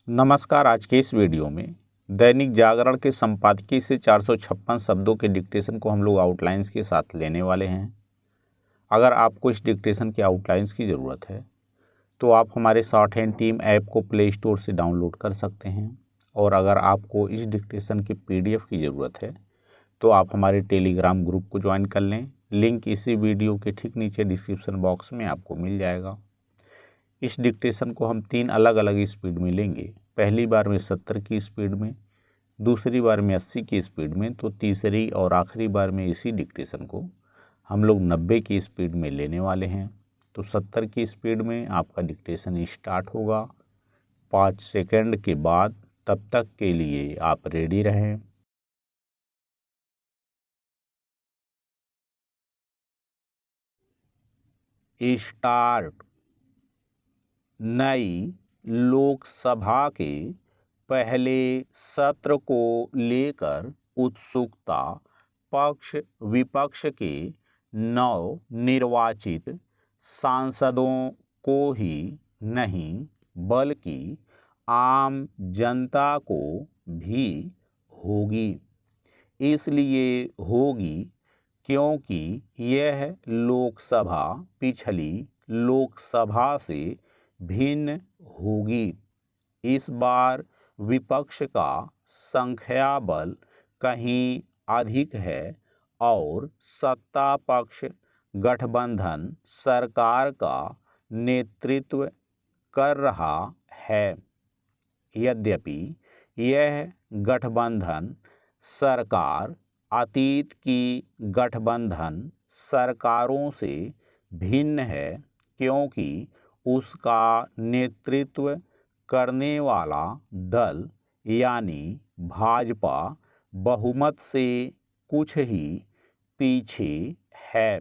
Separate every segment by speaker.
Speaker 1: नमस्कार। आज के इस वीडियो में दैनिक जागरण के संपादकीय से 456 शब्दों के डिक्टेशन को हम लोग आउटलाइंस के साथ लेने वाले हैं। अगर आपको इस डिक्टेशन के आउटलाइंस की ज़रूरत है तो आप हमारे शॉर्ट हैंड टीम ऐप को प्ले स्टोर से डाउनलोड कर सकते हैं, और अगर आपको इस डिक्टेशन की PDF की ज़रूरत है तो आप हमारे टेलीग्राम ग्रुप को ज्वाइन कर लें। लिंक इसी वीडियो के ठीक नीचे डिस्क्रिप्शन बॉक्स में आपको मिल जाएगा। इस डिक्टेशन को हम 3 अलग अलग स्पीड में लेंगे। पहली बार में 70 की स्पीड में, दूसरी बार में 80 की स्पीड में, तो तीसरी और आखिरी बार में इसी डिक्टेशन को हम लोग 90 की स्पीड में लेने वाले हैं। तो 70 की स्पीड में आपका डिक्टेशन स्टार्ट होगा 5 सेकंड के बाद। तब तक के लिए आप रेडी रहें। स्टार्ट। नई लोकसभा के पहले सत्र को लेकर उत्सुकता पक्ष विपक्ष के नव निर्वाचित सांसदों को ही नहीं बल्कि आम जनता को भी होगी। इसलिए होगी क्योंकि यह लोकसभा पिछली लोकसभा से भिन्न होगी। इस बार विपक्ष का संख्या बल कहीं अधिक है और सत्ता पक्ष गठबंधन सरकार का नेतृत्व कर रहा है। यद्यपि यह गठबंधन सरकार अतीत की गठबंधन सरकारों से भिन्न है, क्योंकि उसका नेतृत्व करने वाला दल यानी भाजपा बहुमत से कुछ ही पीछे है।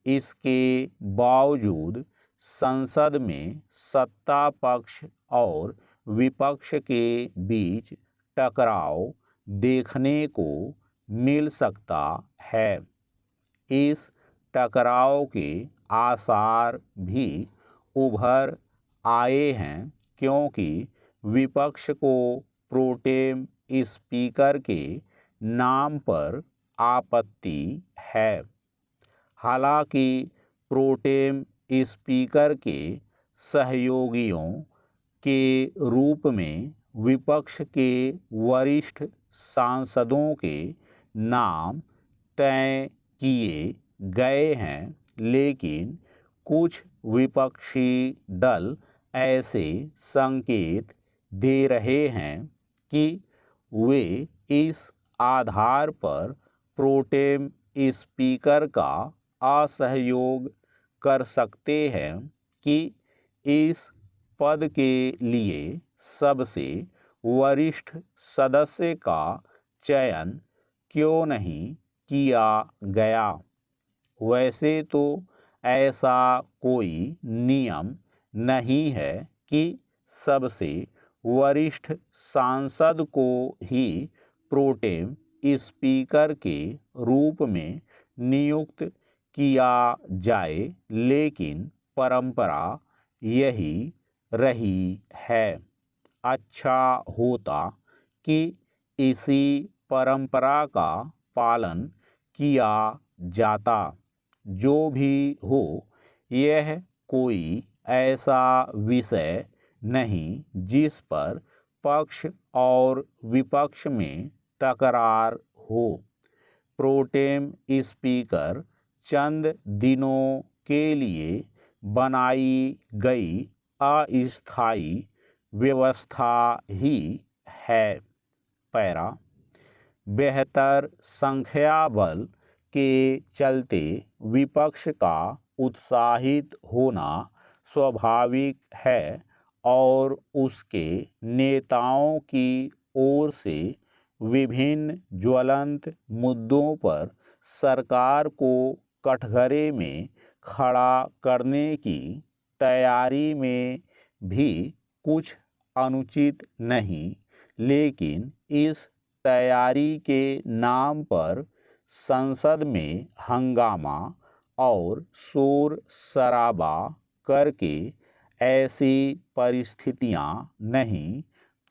Speaker 1: इसके बावजूद संसद में सत्ता पक्ष और विपक्ष के बीच टकराव देखने को मिल सकता है। इस टकराव के आसार भी उभर आए हैं, क्योंकि विपक्ष को प्रोटेम स्पीकर के नाम पर आपत्ति है। हालांकि प्रोटेम स्पीकर के सहयोगियों के रूप में विपक्ष के वरिष्ठ सांसदों के नाम तय किए गए हैं, लेकिन कुछ विपक्षी दल ऐसे संकेत दे रहे हैं कि वे इस आधार पर प्रोटेम स्पीकर का असहयोग कर सकते हैं कि इस पद के लिए सबसे वरिष्ठ सदस्य का चयन क्यों नहीं किया गया। वैसे तो ऐसा कोई नियम नहीं है कि सबसे वरिष्ठ सांसद को ही प्रोटेम स्पीकर के रूप में नियुक्त किया जाए, लेकिन परंपरा यही रही है। अच्छा होता कि इसी परंपरा का पालन किया जाता। जो भी हो, यह कोई ऐसा विषय नहीं जिस पर पक्ष और विपक्ष में तकरार हो। प्रोटेम स्पीकर चंद दिनों के लिए बनाई गई अस्थायी व्यवस्था ही है। पैरा। बेहतर संख्या बल के चलते विपक्ष का उत्साहित होना स्वाभाविक है, और उसके नेताओं की ओर से विभिन्न ज्वलंत मुद्दों पर सरकार को कटघरे में खड़ा करने की तैयारी में भी कुछ अनुचित नहीं, लेकिन इस तैयारी के नाम पर संसद में हंगामा और शोर शराबा करके ऐसी परिस्थितियां नहीं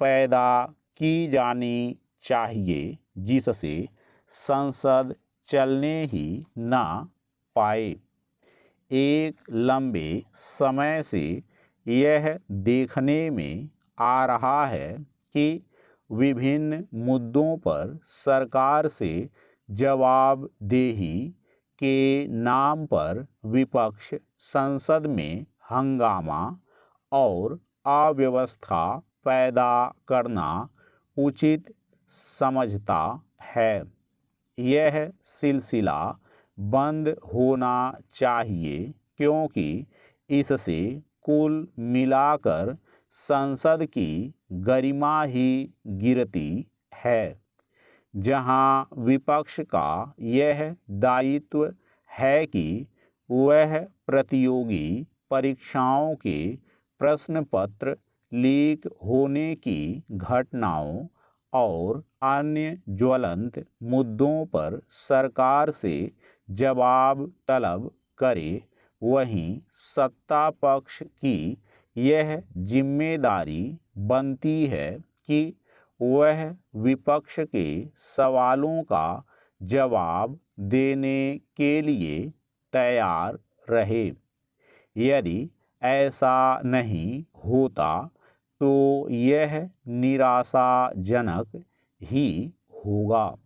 Speaker 1: पैदा की जानी चाहिए जिससे संसद चलने ही ना पाए। एक लंबे समय से यह देखने में आ रहा है कि विभिन्न मुद्दों पर सरकार से जवाबदेही के नाम पर विपक्ष संसद में हंगामा और अव्यवस्था पैदा करना उचित समझता है। यह सिलसिला बंद होना चाहिए क्योंकि इससे कुल मिलाकर संसद की गरिमा ही गिरती है। जहां विपक्ष का यह दायित्व है कि वह प्रतियोगी परीक्षाओं के प्रश्न पत्र लीक होने की घटनाओं और अन्य ज्वलंत मुद्दों पर सरकार से जवाब तलब करे, वहीं सत्ता पक्ष की यह जिम्मेदारी बनती है कि वह विपक्ष के सवालों का जवाब देने के लिए तैयार रहे। यदि ऐसा नहीं होता तो यह निराशाजनक ही होगा।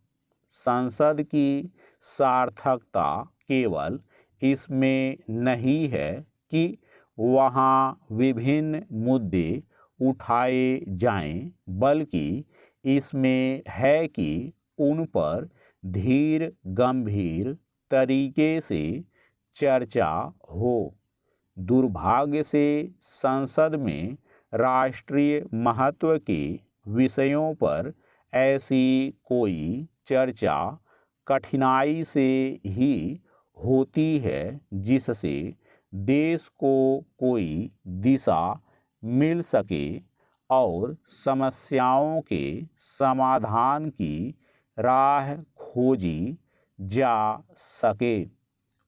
Speaker 1: संसद की सार्थकता केवल इसमें नहीं है कि वहाँ विभिन्न मुद्दे उठाए जाएं, बल्कि इसमें है कि उन पर धीर गंभीर तरीके से चर्चा हो। दुर्भाग्य से संसद में राष्ट्रीय महत्व के विषयों पर ऐसी कोई चर्चा कठिनाई से ही होती है जिससे देश को कोई दिशा मिल सके और समस्याओं के समाधान की राह खोजी जा सके।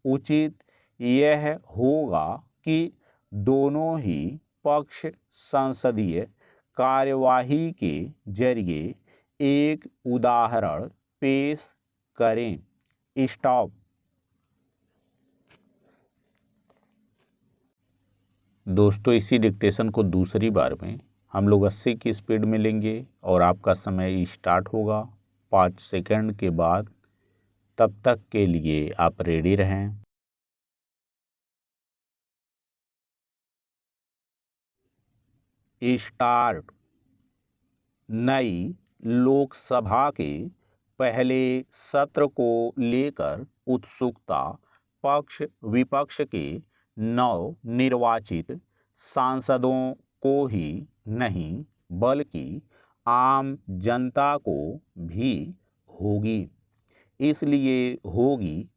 Speaker 1: उचित यह होगा कि दोनों ही पक्ष संसदीय कार्यवाही के जरिए एक उदाहरण पेश करें। स्टॉप। दोस्तों, इसी डिक्टेशन को दूसरी बार में हम लोग 80 की स्पीड में लेंगे और आपका समय स्टार्ट होगा 5 सेकंड के बाद। तब तक के लिए आप रेडी रहें। स्टार्ट। नई लोकसभा के पहले सत्र को लेकर उत्सुकता पक्ष विपक्ष के नव निर्वाचित सांसदों को ही नहीं बल्कि आम जनता को भी होगी। इसलिए होगी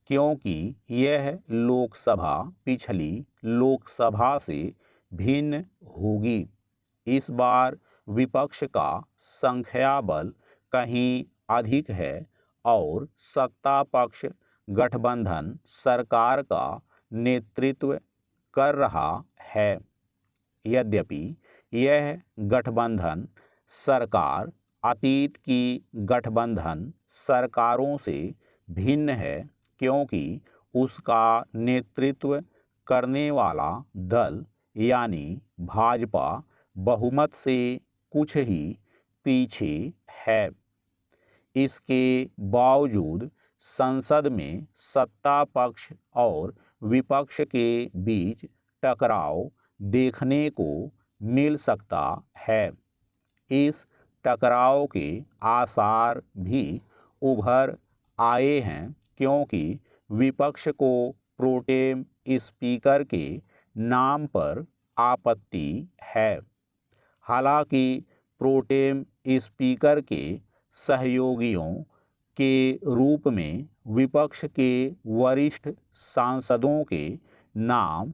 Speaker 1: क्योंकि यह लोकसभा पिछली लोकसभा से भिन्न होगी। इस बार विपक्ष का संख्या बल कहीं अधिक है और सत्ता पक्ष गठबंधन सरकार का नेतृत्व कर रहा है। यद्यपि यह गठबंधन सरकार अतीत की गठबंधन सरकारों से भिन्न है क्योंकि उसका नेतृत्व करने वाला दल यानी भाजपा बहुमत से कुछ ही पीछे है। इसके बावजूद संसद में सत्ता पक्ष और विपक्ष के बीच टकराव देखने को मिल सकता है। इस टकराव के आसार भी उभर आए हैं क्योंकि विपक्ष को प्रोटेम स्पीकर के नाम पर आपत्ति है। हालांकि प्रोटेम स्पीकर के सहयोगियों के रूप में विपक्ष के वरिष्ठ सांसदों के नाम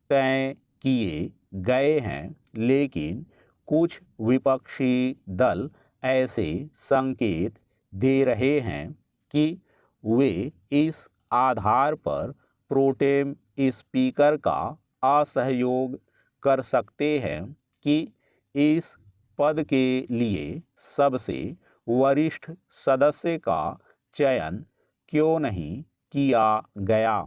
Speaker 1: तय किए गए हैं, लेकिन कुछ विपक्षी दल ऐसे संकेत दे रहे हैं कि वे इस आधार पर प्रोटेम स्पीकर का असहयोग कर सकते हैं कि इस पद के लिए सबसे वरिष्ठ सदस्य का चयन क्यों नहीं किया गया।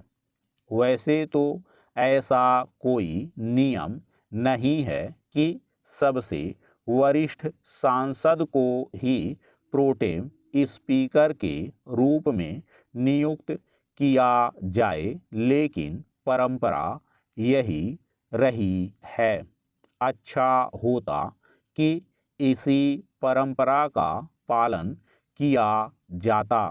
Speaker 1: वैसे तो ऐसा कोई नियम नहीं है कि सबसे वरिष्ठ सांसद को ही प्रोटेम स्पीकर के रूप में नियुक्त किया जाए, लेकिन परंपरा यही रही है। अच्छा होता कि इसी परंपरा का पालन किया जाता।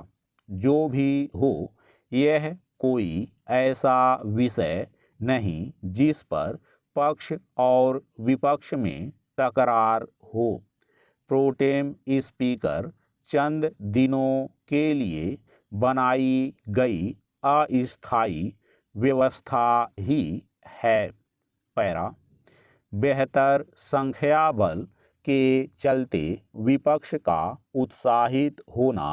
Speaker 1: जो भी हो, यह कोई ऐसा विषय नहीं जिस पर पक्ष और विपक्ष में तकरार हो। प्रोटेम स्पीकर चंद दिनों के लिए बनाई गई अस्थायी व्यवस्था ही है। पैरा बेहतर संख्या बल के चलते विपक्ष का उत्साहित होना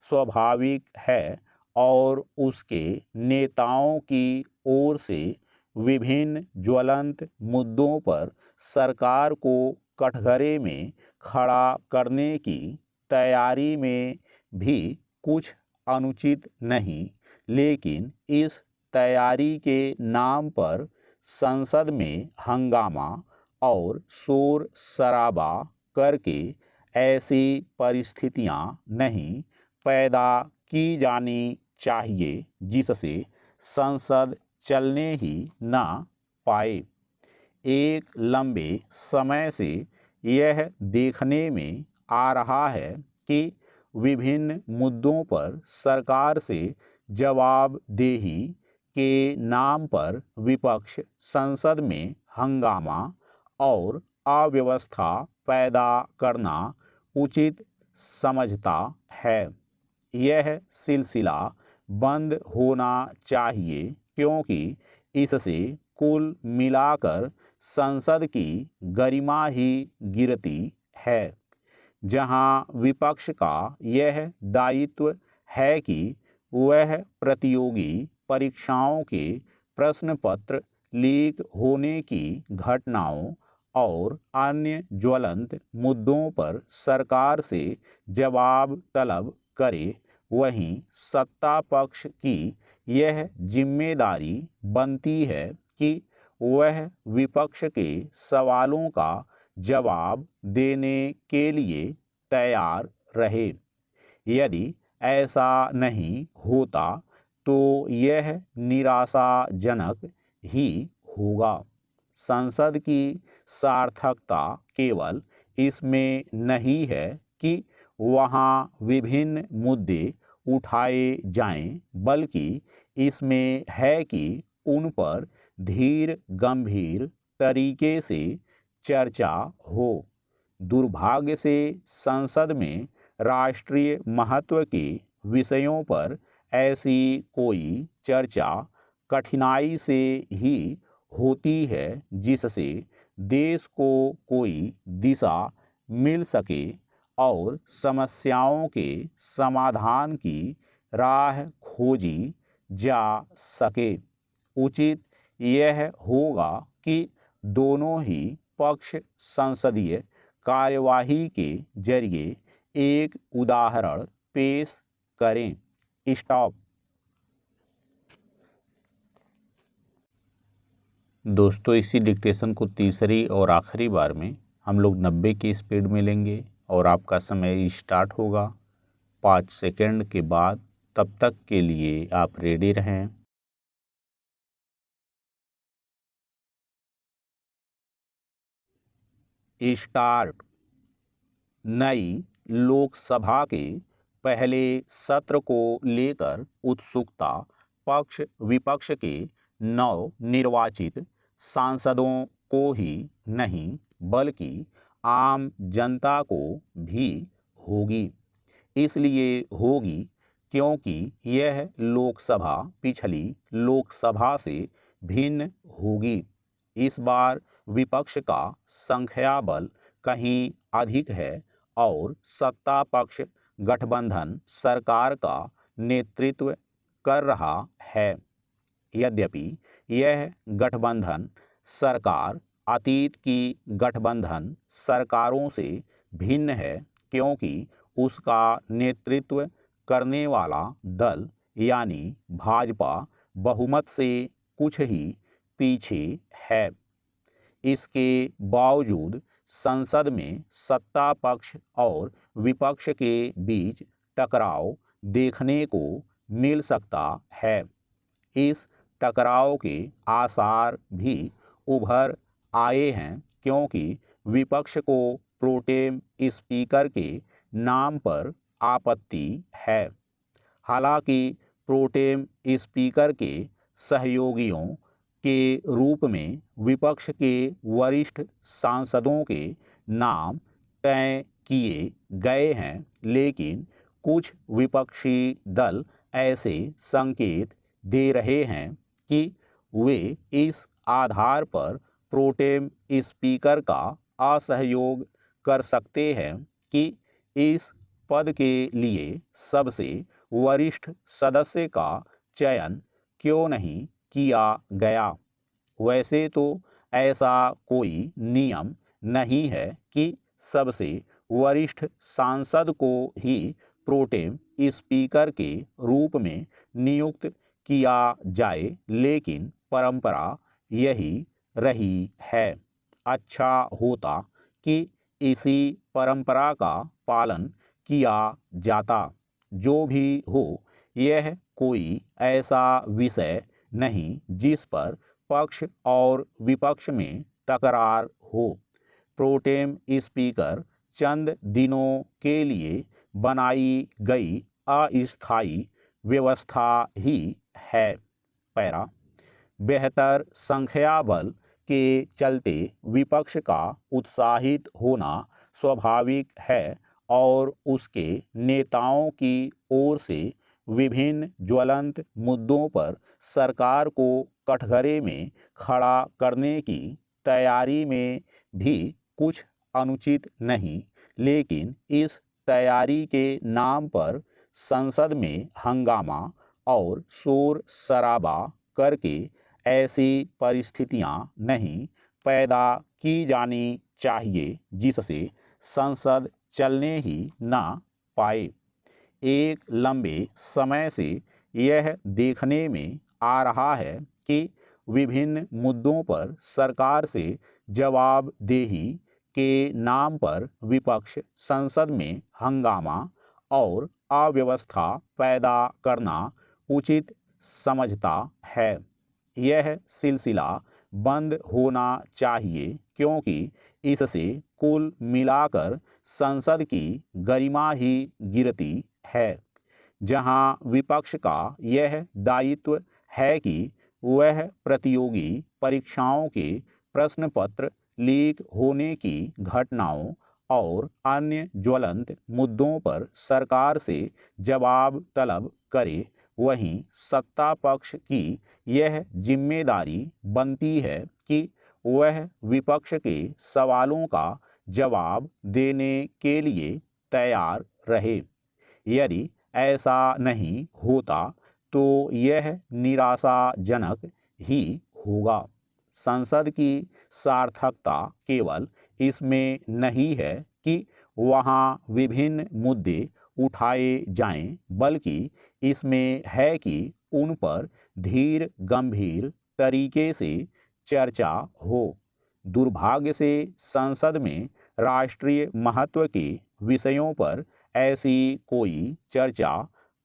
Speaker 1: स्वाभाविक है और उसके नेताओं की ओर से विभिन्न ज्वलंत मुद्दों पर सरकार को कटघरे में खड़ा करने की तैयारी में भी कुछ अनुचित नहीं, लेकिन इस तैयारी के नाम पर संसद में हंगामा और शोर शराबा करके ऐसी परिस्थितियां नहीं पैदा की जानी चाहिए जिससे संसद चलने ही ना पाए। एक लंबे समय से यह देखने में आ रहा है कि विभिन्न मुद्दों पर सरकार से जवाबदेही के नाम पर विपक्ष संसद में हंगामा और अव्यवस्था पैदा करना उचित समझता है। यह सिलसिला बंद होना चाहिए क्योंकि इससे कुल मिलाकर संसद की गरिमा ही गिरती है। जहां विपक्ष का यह दायित्व है कि वह प्रतियोगी परीक्षाओं के प्रश्न पत्र लीक होने की घटनाओं और अन्य ज्वलंत मुद्दों पर सरकार से जवाब तलब करे, वहीं सत्ता पक्ष की यह जिम्मेदारी बनती है कि वह विपक्ष के सवालों का जवाब देने के लिए तैयार रहे। यदि ऐसा नहीं होता तो यह निराशाजनक ही होगा। संसद की सार्थकता केवल इसमें नहीं है कि वहाँ विभिन्न मुद्दे उठाए जाएं, बल्कि इसमें है कि उन पर धीर गंभीर तरीके से चर्चा हो। दुर्भाग्य से संसद में राष्ट्रीय महत्व के विषयों पर ऐसी कोई चर्चा कठिनाई से ही होती है जिससे देश को कोई दिशा मिल सके और समस्याओं के समाधान की राह खोजी जा सके। उचित यह होगा कि दोनों ही पक्ष संसदीय कार्यवाही के जरिए एक उदाहरण पेश करें। स्टॉप। दोस्तों, इसी डिक्टेशन को तीसरी और आखिरी बार में हम लोग 90 की स्पीड में लेंगे और आपका समय स्टार्ट होगा 5 सेकंड के बाद। तब तक के लिए आप रेडी रहें। स्टार्ट। नई लोकसभा के पहले सत्र को लेकर उत्सुकता पक्ष विपक्ष के नव निर्वाचित सांसदों को ही नहीं बल्कि आम जनता को भी होगी। इसलिए होगी क्योंकि यह लोकसभा पिछली लोकसभा से भिन्न होगी। इस बार विपक्ष का संख्या बल कहीं अधिक है और सत्ता पक्ष गठबंधन सरकार का नेतृत्व कर रहा है। यद्यपि यह गठबंधन सरकार अतीत की गठबंधन सरकारों से भिन्न है, क्योंकि उसका नेतृत्व करने वाला दल यानी भाजपा बहुमत से कुछ ही पीछे है। इसके बावजूद संसद में सत्ता पक्ष और विपक्ष के बीच टकराव देखने को मिल सकता है। इस टकराव के आसार भी उभर आए हैं, क्योंकि विपक्ष को प्रोटेम स्पीकर के नाम पर आपत्ति है। हालांकि प्रोटेम स्पीकर के सहयोगियों के रूप में विपक्ष के वरिष्ठ सांसदों के नाम तय किए गए हैं, लेकिन कुछ विपक्षी दल ऐसे संकेत दे रहे हैं कि वे इस आधार पर प्रोटेम स्पीकर का असहयोग कर सकते हैं कि इस पद के लिए सबसे वरिष्ठ सदस्य का चयन क्यों नहीं किया गया। वैसे तो ऐसा कोई नियम नहीं है कि सबसे वरिष्ठ सांसद को ही प्रोटेम स्पीकर के रूप में नियुक्त किया जाए, लेकिन परंपरा यही रही है। अच्छा होता कि इसी परंपरा का पालन किया जाता। जो भी हो, यह कोई ऐसा विषय नहीं जिस पर पक्ष और विपक्ष में तकरार हो। प्रोटेम स्पीकर चंद दिनों के लिए बनाई गई अस्थायी व्यवस्था ही है। पैरा बेहतर संख्या बल के चलते विपक्ष का उत्साहित होना स्वाभाविक है और उसके नेताओं की ओर से विभिन्न ज्वलंत मुद्दों पर सरकार को कठघरे में खड़ा करने की तैयारी में भी कुछ अनुचित नहीं, लेकिन इस तैयारी के नाम पर संसद में हंगामा और शोर शराबा करके ऐसी परिस्थितियां नहीं पैदा की जानी चाहिए जिससे संसद चलने ही ना पाए। एक लंबे समय से यह देखने में आ रहा है कि विभिन्न मुद्दों पर सरकार से जवाबदेही के नाम पर विपक्ष संसद में हंगामा और अव्यवस्था पैदा करना उचित समझता है। यह सिलसिला बंद होना चाहिए, क्योंकि इससे कुल मिलाकर संसद की गरिमा ही गिरती है। जहां विपक्ष का यह दायित्व है कि वह प्रतियोगी परीक्षाओं के प्रश्न पत्र लीक होने की घटनाओं और अन्य ज्वलंत मुद्दों पर सरकार से जवाब तलब करे, वहीं सत्ता पक्ष की यह जिम्मेदारी बनती है कि वह विपक्ष के सवालों का जवाब देने के लिए तैयार रहे। यदि ऐसा नहीं होता तो यह निराशाजनक ही होगा। संसद की सार्थकता केवल इसमें नहीं है कि वहाँ विभिन्न मुद्दे उठाए जाएं, बल्कि इसमें है कि उन पर धीर गंभीर तरीके से चर्चा हो। दुर्भाग्य से संसद में राष्ट्रीय महत्व के विषयों पर ऐसी कोई चर्चा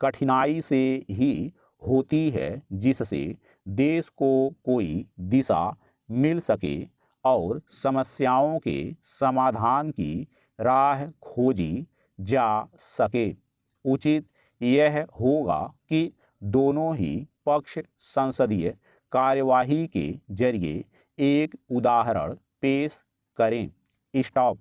Speaker 1: कठिनाई से ही होती है जिससे देश को कोई दिशा मिल सके और समस्याओं के समाधान की राह खोजी जा सके। उचित यह होगा कि दोनों ही पक्ष संसदीय कार्यवाही के जरिए एक उदाहरण पेश करें। स्टॉप।